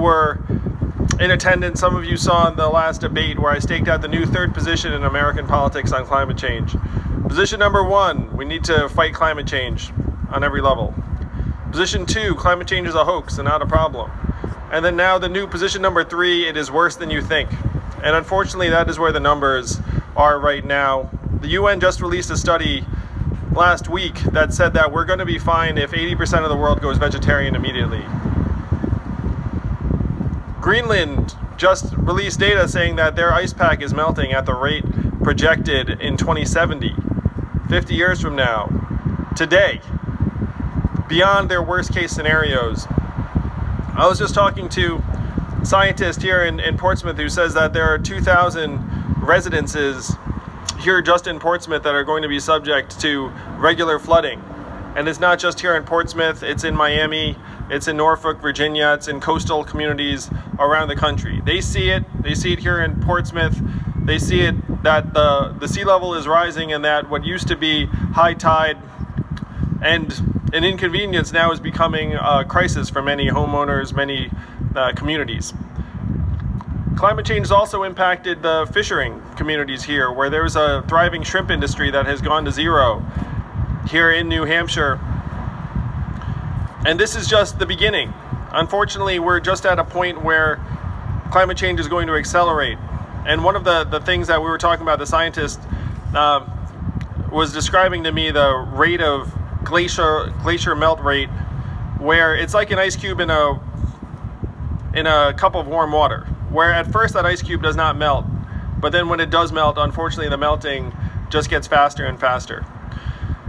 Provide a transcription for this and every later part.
were in attendance, some of you saw in the last debate where I staked out the new third position in American politics on climate change. Position number 1, we need to fight climate change on every level. Position 2, climate change is a hoax and not a problem. And then now the new position number 3, it is worse than you think. And unfortunately, that is where the numbers are right now. The UN just released a study last week that said that we're going to be fine if 80% of the world goes vegetarian immediately. Greenland just released data saying that their ice pack is melting at the rate projected in 2070, 50 years from now, today, beyond their worst case scenarios. I was just talking to a scientist here in Portsmouth who says that there are 2,000 residences here just in Portsmouth that are going to be subject to regular flooding. And it's not just here in Portsmouth, it's in Miami, it's in Norfolk, Virginia, it's in coastal communities around the country. They see it here in Portsmouth. They see it that the sea level is rising and that what used to be high tide and an inconvenience now is becoming a crisis for many homeowners, many communities. Climate change has also impacted the fishing communities here, where there's a thriving shrimp industry that has gone to zero here in New Hampshire. And this is just the beginning. Unfortunately, we're just at a point where climate change is going to accelerate. And one of the things that we were talking about, the scientist was describing to me the rate of glacier melt rate, where it's like an ice cube in a cup of warm water, where at first that ice cube does not melt, but then when it does melt, unfortunately the melting just gets faster and faster.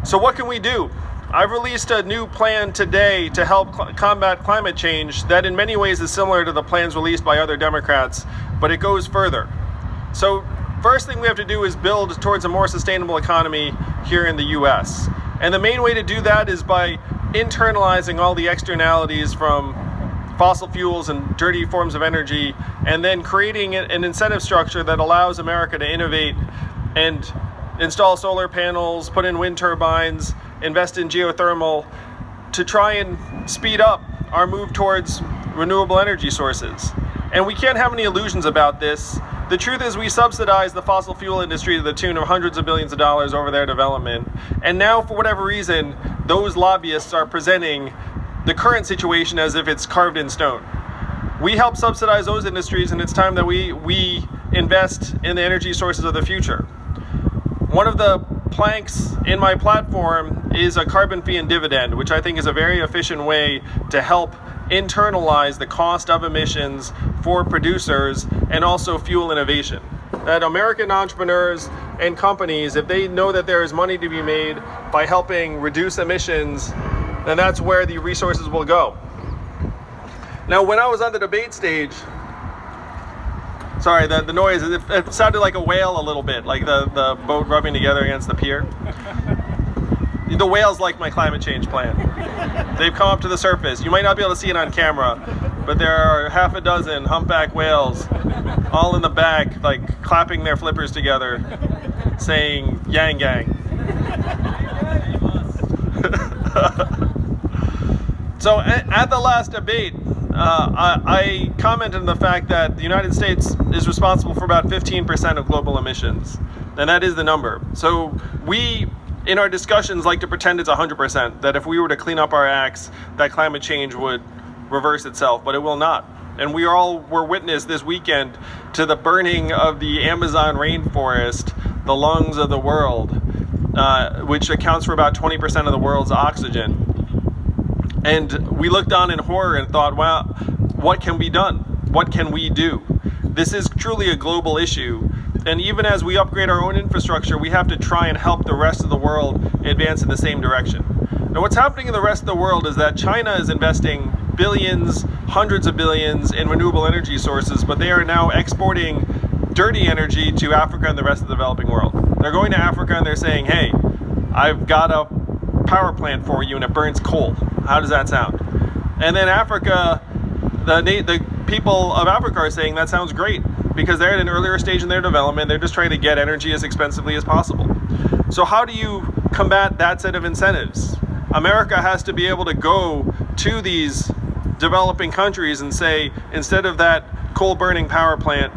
So what can we do? I've released a new plan today to help combat climate change that in many ways is similar to the plans released by other Democrats, but it goes further. So first thing we have to do is build towards a more sustainable economy here in the US. And the main way to do that is by internalizing all the externalities from fossil fuels and dirty forms of energy, and then creating an incentive structure that allows America to innovate and install solar panels, put in wind turbines, invest in geothermal to try and speed up our move towards renewable energy sources. And we can't have any illusions about this. The truth is we subsidize the fossil fuel industry to the tune of hundreds of billions of dollars over their development. And now, for whatever reason, those lobbyists are presenting the current situation as if it's carved in stone. We help subsidize those industries, and it's time that we invest in the energy sources of the future. One of the planks in my platform is a carbon fee and dividend, which I think is a very efficient way to help internalize the cost of emissions for producers and also fuel innovation. That American entrepreneurs and companies, if they know that there is money to be made by helping reduce emissions, then that's where the resources will go. Now, when I was on the debate stage, sorry, the noise, it sounded like a whale a little bit, like the boat rubbing together against the pier. The whales like my climate change plan. They've come up to the surface. You might not be able to see it on camera, but there are half a dozen humpback whales all in the back, like clapping their flippers together, saying yang gang. So at the last debate, I commented on the fact that the United States is responsible for about 15% of global emissions, and that is the number. So we, in our discussions, like to pretend it's 100%, that if we were to clean up our acts, that climate change would reverse itself, but it will not. And we all were witness this weekend to the burning of the Amazon rainforest, the lungs of the world, which accounts for about 20% of the world's oxygen. And we looked on in horror and thought, wow, what can be done? What can we do? This is truly a global issue. And even as we upgrade our own infrastructure, we have to try and help the rest of the world advance in the same direction. Now, what's happening in the rest of the world is that China is investing billions, hundreds of billions in renewable energy sources, but they are now exporting dirty energy to Africa and the rest of the developing world. They're going to Africa and they're saying, hey, I've got a power plant for you and it burns coal. How does that sound? And then Africa, the people of Africa are saying that sounds great because they're at an earlier stage in their development. They're just trying to get energy as expensively as possible. So how do you combat that set of incentives? America has to be able to go to these developing countries and say, instead of that coal-burning power plant,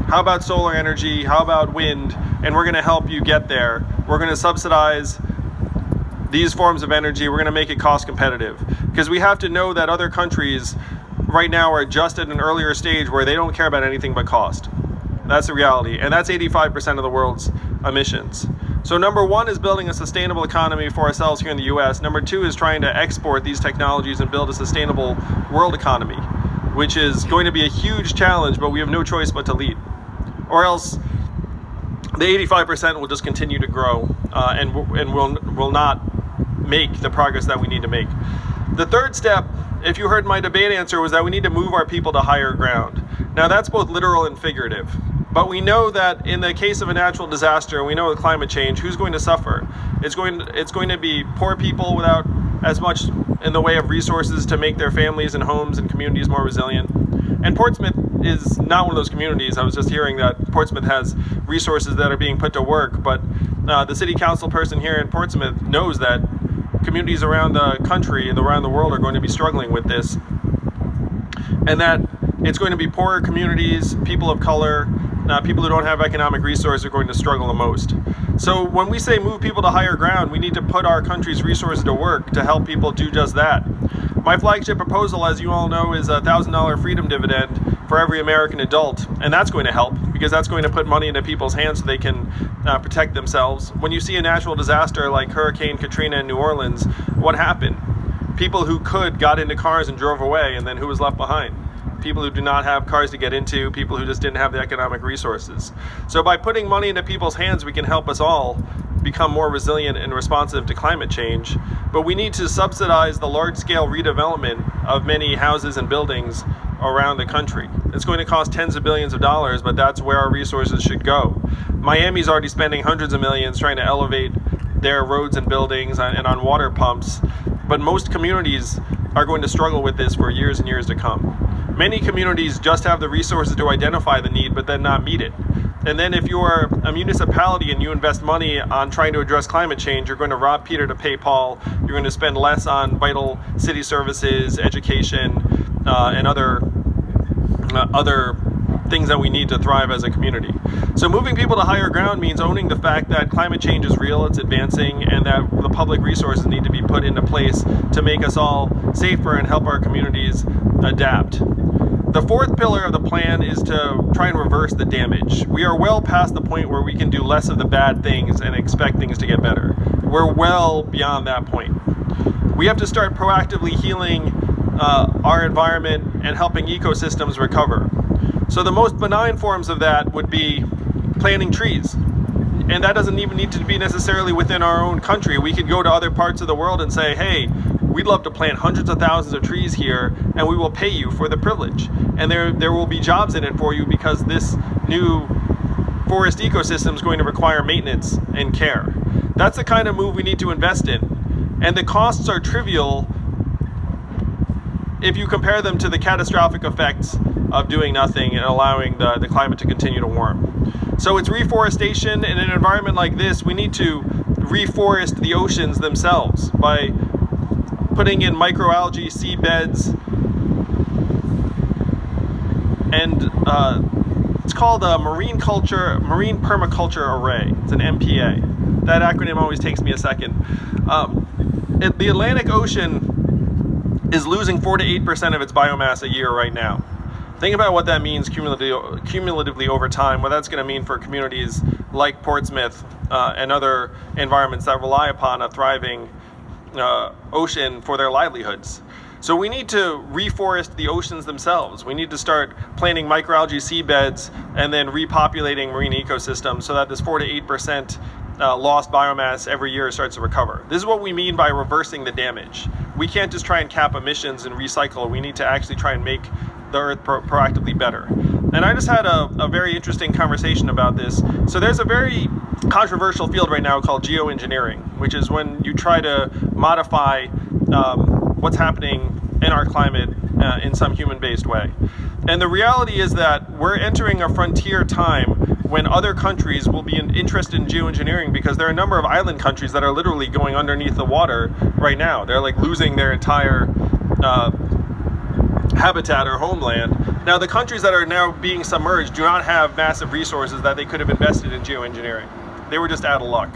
how about solar energy, how about wind, and we're going to help you get there. We're going to subsidize these forms of energy. We're going to make it cost competitive. Because we have to know that other countries right now are just at an earlier stage where they don't care about anything but cost. That's the reality. And that's 85% of the world's emissions. So number one is building a sustainable economy for ourselves here in the US. Number two is trying to export these technologies and build a sustainable world economy, which is going to be a huge challenge, but we have no choice but to lead. Or else the 85% will just continue to grow and will not make the progress that we need to make. The third step, if you heard my debate answer, was that we need to move our people to higher ground. Now that's both literal and figurative. But we know that in the case of a natural disaster, we know with climate change, who's going to suffer? It's going to be poor people without as much in the way of resources to make their families and homes and communities more resilient. And Portsmouth is not one of those communities. I was just hearing that Portsmouth has resources that are being put to work, but the city council person here in Portsmouth knows that communities around the country and around the world are going to be struggling with this, and that it's going to be poorer communities, people of color, people who don't have economic resources are going to struggle the most. So when we say move people to higher ground, we need to put our country's resources to work to help people do just that. My flagship proposal, as you all know, is a $1,000 freedom dividend for every American adult, and that's going to help because that's going to put money into people's hands so they can protect themselves. When you see a natural disaster like Hurricane Katrina in New Orleans, what happened? People who could got into cars and drove away, and then who was left behind? People who do not have cars to get into, people who just didn't have the economic resources. So by putting money into people's hands, we can help us all become more resilient and responsive to climate change. But we need to subsidize the large-scale redevelopment of many houses and buildings around the country. It's going to cost tens of billions of dollars, but that's where our resources should go. Miami's already spending hundreds of millions trying to elevate their roads and buildings and on water pumps, but most communities are going to struggle with this for years and years to come. Many communities just have the resources to identify the need, but then not meet it. And then if you're a municipality and you invest money on trying to address climate change, you're going to rob Peter to pay Paul. You're going to spend less on vital city services, education, and other things that we need to thrive as a community. So moving people to higher ground means owning the fact that climate change is real, it's advancing, and that the public resources need to be put into place to make us all safer and help our communities adapt. The fourth pillar of the plan is to try and reverse the damage. We are well past the point where we can do less of the bad things and expect things to get better. We're well beyond that point. We have to start proactively healing our environment and helping ecosystems recover. So the most benign forms of that would be planting trees. And that doesn't even need to be necessarily within our own country. We could go to other parts of the world and say, hey, we'd love to plant hundreds of thousands of trees here, and we will pay you for the privilege. And there will be jobs in it for you because this new forest ecosystem is going to require maintenance and care. That's the kind of move we need to invest in. And the costs are trivial if you compare them to the catastrophic effects of doing nothing and allowing the climate to continue to warm. So it's reforestation. In an environment like this, we need to reforest the oceans themselves by putting in microalgae seabeds, and it's called a marine permaculture array. It's an MPA. That acronym always takes me a second. The Atlantic Ocean is losing 4 to 8% of its biomass a year right now. Think about what that means cumulatively over time, what that's going to mean for communities like Portsmouth and other environments that rely upon a thriving ocean for their livelihoods. So we need to reforest the oceans themselves. We need to start planting microalgae seabeds and then repopulating marine ecosystems so that this 4 to 8% lost biomass every year starts to recover. This is what we mean by reversing the damage. We can't just try and cap emissions and recycle. We need to actually try and make the earth proactively better. And I just had a very interesting conversation about this. So there's a very controversial field right now called geoengineering, which is when you try to modify what's happening in our climate in some human-based way. And the reality is that we're entering a frontier time when other countries will be interested in geoengineering because there are a number of island countries that are literally going underneath the water right now. They're like losing their entire habitat or homeland. Now, the countries that are now being submerged do not have massive resources that they could have invested in geoengineering. They were just out of luck.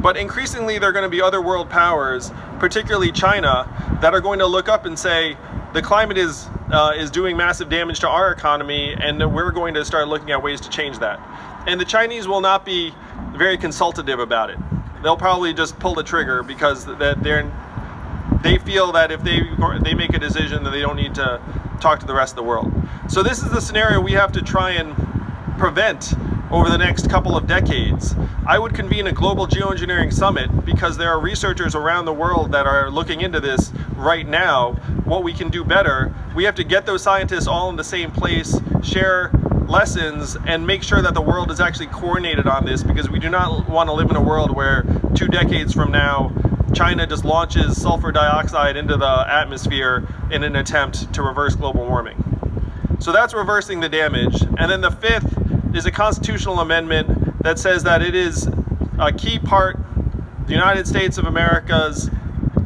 But increasingly, there are going to be other world powers, particularly China, that are going to look up and say, the climate is doing massive damage to our economy, and we're going to start looking at ways to change that. And the Chinese will not be very consultative about it. They'll probably just pull the trigger because they feel that if they make a decision, that they don't need to talk to the rest of the world. So this is the scenario we have to try and prevent over the next couple of decades. I would convene a global geoengineering summit because there are researchers around the world that are looking into this right now, what we can do better. We have to get those scientists all in the same place, share lessons, and make sure that the world is actually coordinated on this, because we do not want to live in a world where 2 decades from now, China just launches sulfur dioxide into the atmosphere in an attempt to reverse global warming. So that's reversing the damage. And then the fifth is a constitutional amendment that says that it is a key part of the United States of America's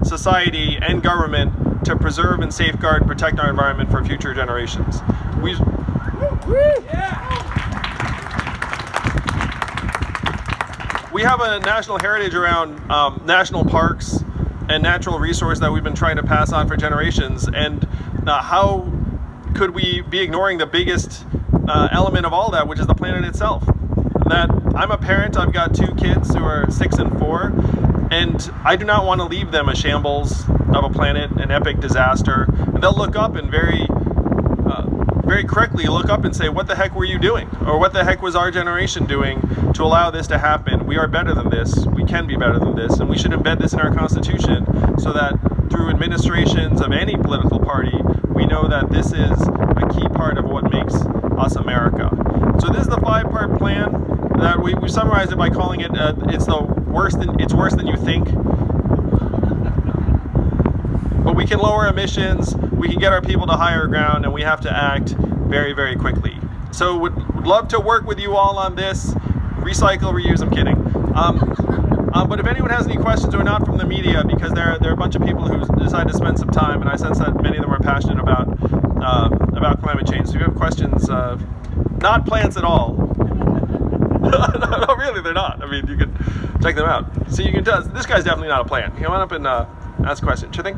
society and government to preserve and safeguard and protect our environment for future generations. We have a national heritage around national parks and natural resource that we've been trying to pass on for generations, and how could we be ignoring the biggest element of all that, which is the planet itself? That I'm a parent, I've got 2 kids who are 6 and 4, and I do not want to leave them a shambles of a planet, an epic disaster. And they'll look up and very correctly look up and say, what the heck were you doing? Or what the heck was our generation doing to allow this to happen? We are better than this, we can be better than this, and we should embed this in our Constitution so that through administrations of any political party, we know that this is a key part of what makes us America. So this is the 5-part plan that we summarized it by calling it it's worse than you think. But we can lower emissions, we can get our people to higher ground, and we have to act very, very quickly. So would love to work with you all on this. Recycle, reuse, I'm kidding. But if anyone has any questions who are not from the media, because there are a bunch of people who decided to spend some time, and I sense that many of them are passionate about climate change. So if you have questions, not plants at all. No, really, they're not. I mean, you can check them out. So you can tell, this guy's definitely not a plant. Come on up and ask a question. Sure thing?